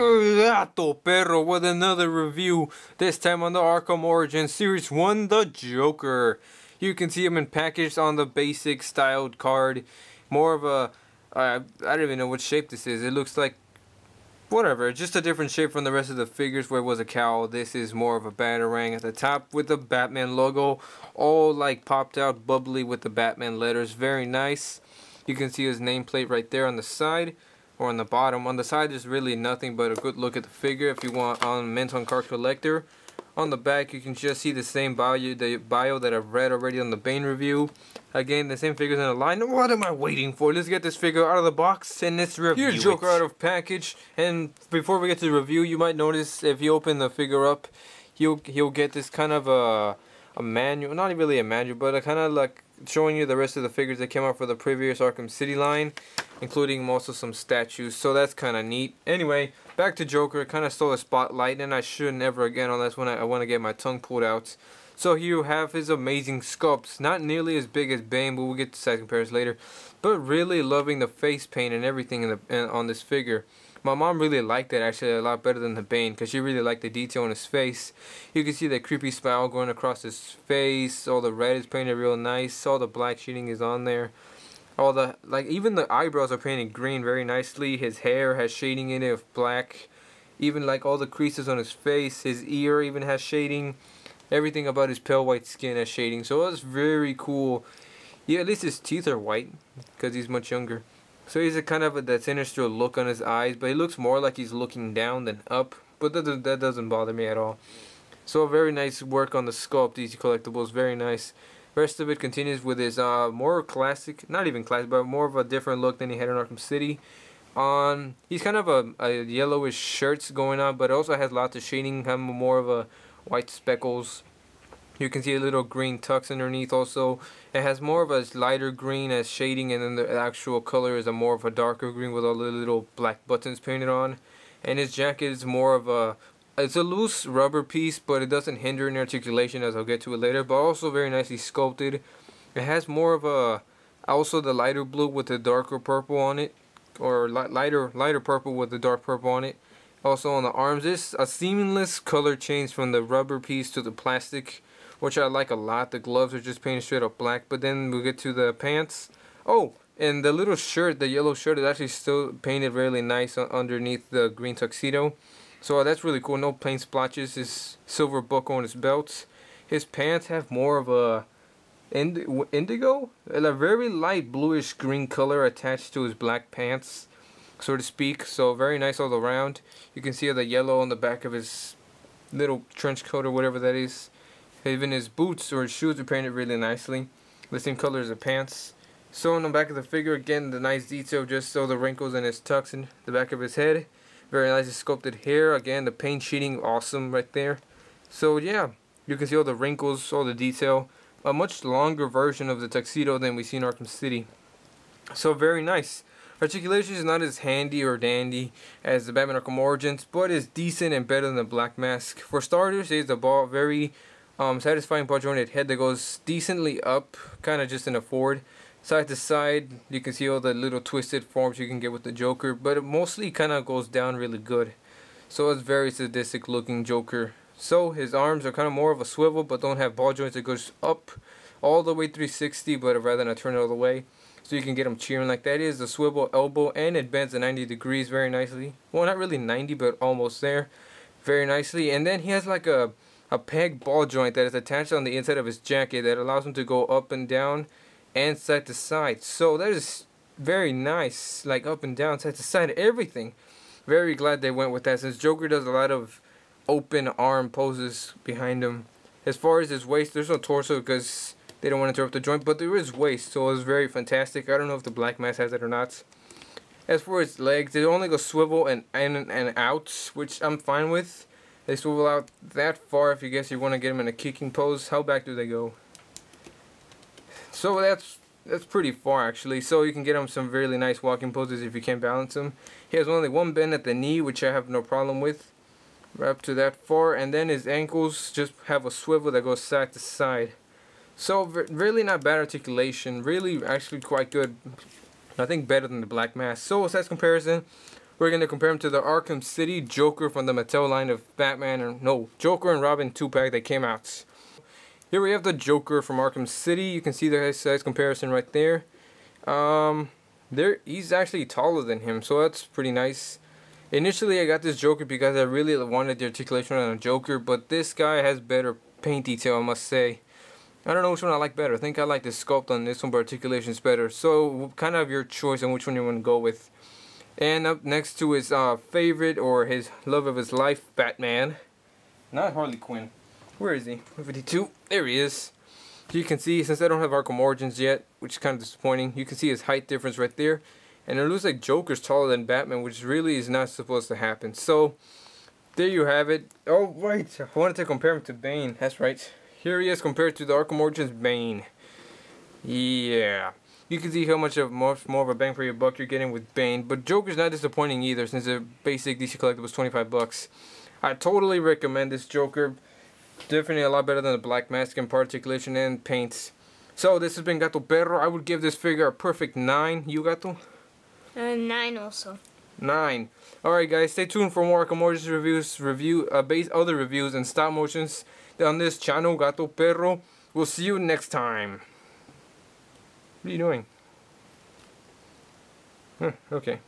Gato Perro with another review, this time on the Arkham Origins Series 1, the Joker. You can see him in packaged on the basic styled card. More of a, I don't even know what shape this is. It looks like, whatever, just a different shape from the rest of the figures where it was a cowl. This is more of a batarang at the top with the Batman logo, all like popped out bubbly with the Batman letters. Very nice. You can see his nameplate right there on the side. Or on the bottom. On the side there's really nothing but a good look at the figure if you want on Mint on Card Collector. On the back you can just see the same bio, that I've read already on the Bane review. Again, the same figures in a line. What am I waiting for? Let's get this figure out of the box and let's review it. Here's Joker out of package. And before we get to the review, you might notice if you open the figure up, he'll get this kind of a manual, not really a manual, but a kind of like showing you the rest of the figures that came out for the previous Arkham City line, including also some statues, so that's kind of neat. Anyway, back to Joker. Kind of stole the spotlight, and I should never again unless when I want to get my tongue pulled out. So here you have his amazing sculpts, not nearly as big as Bane, but we'll get to size comparisons later. But really loving the face paint and everything on this figure. My mom really liked it actually a lot better than the Bane because she really liked the detail on his face. You can see that creepy smile going across his face. All the red is painted real nice. All the black shading is on there. All the, like, even the eyebrows are painted green very nicely. His hair has shading in it of black. Even like all the creases on his face. His ear even has shading. Everything about his pale white skin has shading. So it's very cool. Yeah, at least his teeth are white because he's much younger. So he's a kind of that sinister look on his eyes, but he looks more like he's looking down than up. But that doesn't bother me at all. So very nice work on the sculpt, DC Collectibles, very nice. Rest of it continues with his more classic, not even classic, but more of a different look than he had in Arkham City. He's kind of a yellowish shirts going on, but it also has lots of shading, kind of more of a white speckles. You can see a little green tux underneath also. It has more of a lighter green as shading, and then the actual color is a more of a darker green with all the little black buttons painted on. And his jacket is more of a, it's a loose rubber piece, but it doesn't hinder any articulation, as I'll get to it later, but also very nicely sculpted. It has more of a, also the lighter blue with the darker purple on it, or lighter purple with the dark purple on it. Also on the arms, there's a seamless color change from the rubber piece to the plastic, which I like a lot. The gloves are just painted straight up black, but then we'll get to the pants. Oh, and the little shirt, the yellow shirt, is actually still painted really nice underneath the green tuxedo. So that's really cool. No paint splotches. His silver buckle on his belts. His pants have more of a indigo, a very light bluish green color attached to his black pants, so to speak. So very nice all around. You can see the yellow on the back of his little trench coat or whatever that is. Even his boots or his shoes are painted really nicely. The same color as the pants. So on the back of the figure, again, the nice detail, just so the wrinkles in his tux in the back of his head. Very nicely sculpted hair. Again, the paint sheeting, awesome right there. So yeah, you can see all the wrinkles, all the detail. A much longer version of the tuxedo than we see in Arkham City. So very nice. Articulation is not as handy or dandy as the Batman Arkham Origins, but is decent and better than the Black Mask. For starters, it is a very satisfying ball jointed head that goes decently up, kind of just in a forward. Side to side, you can see all the little twisted forms you can get with the Joker, but it mostly kind of goes down really good. So it's very sadistic looking Joker. So his arms are kind of more of a swivel, but don't have ball joints. It goes up all the way 360, but rather than turn it all the way. So you can get him cheering like that. It is a swivel elbow, and it bends at 90 degrees very nicely. Well, not really 90, but almost there. Very nicely. And then he has like a peg ball joint that is attached on the inside of his jacket that allows him to go up and down and side to side. So that is very nice, like up and down, side to side, everything. Very glad they went with that, since Joker does a lot of open arm poses behind him. As far as his waist, there's no torso because they don't want to interrupt the joint, but there is waist, so it's very fantastic. I don't know if the Black Mask has it or not. As for his legs, they only go swivel and out, which I'm fine with. They swivel out that far if you want to get them in a kicking pose. How back do they go? So that's pretty far actually. So you can get him some really nice walking poses if you can't balance him. He has only one bend at the knee, which I have no problem with. Right up to that far, and then his ankles just have a swivel that goes side to side. So really not bad articulation. Really actually quite good. I think better than the Black Mask. So size comparison. We're going to compare him to the Arkham City Joker from the Mattel line of Joker and Robin 2-pack that came out. Here we have the Joker from Arkham City. You can see the size comparison right there. He's actually taller than him, so that's pretty nice. Initially I got this Joker because I really wanted the articulation on a Joker, but this guy has better paint detail, I must say. I don't know which one I like better. I think I like the sculpt on this one, but articulation is better. So kind of your choice on which one you want to go with. And up next to his favorite, or his love of his life, Batman. Not Harley Quinn. Where is he? 152. There he is. You can see, since I don't have Arkham Origins yet, which is kind of disappointing, you can see his height difference right there. And it looks like Joker's taller than Batman, which really is not supposed to happen. So, there you have it. Oh, right. I wanted to compare him to Bane. That's right. Here he is compared to the Arkham Origins Bane. Yeah. You can see how much more of a bang for your buck you're getting with Bane. But Joker's not disappointing either, since the basic DC Collectibles was 25 bucks. I totally recommend this Joker. Definitely a lot better than the Black Mask and articulation and paints. So this has been Gato Perro. I would give this figure a perfect 9. You, Gato? 9 also. 9. Alright guys, stay tuned for more Arkham Origins reviews, other reviews and stop motions on this channel, Gato Perro. We'll see you next time. What are you doing? Okay.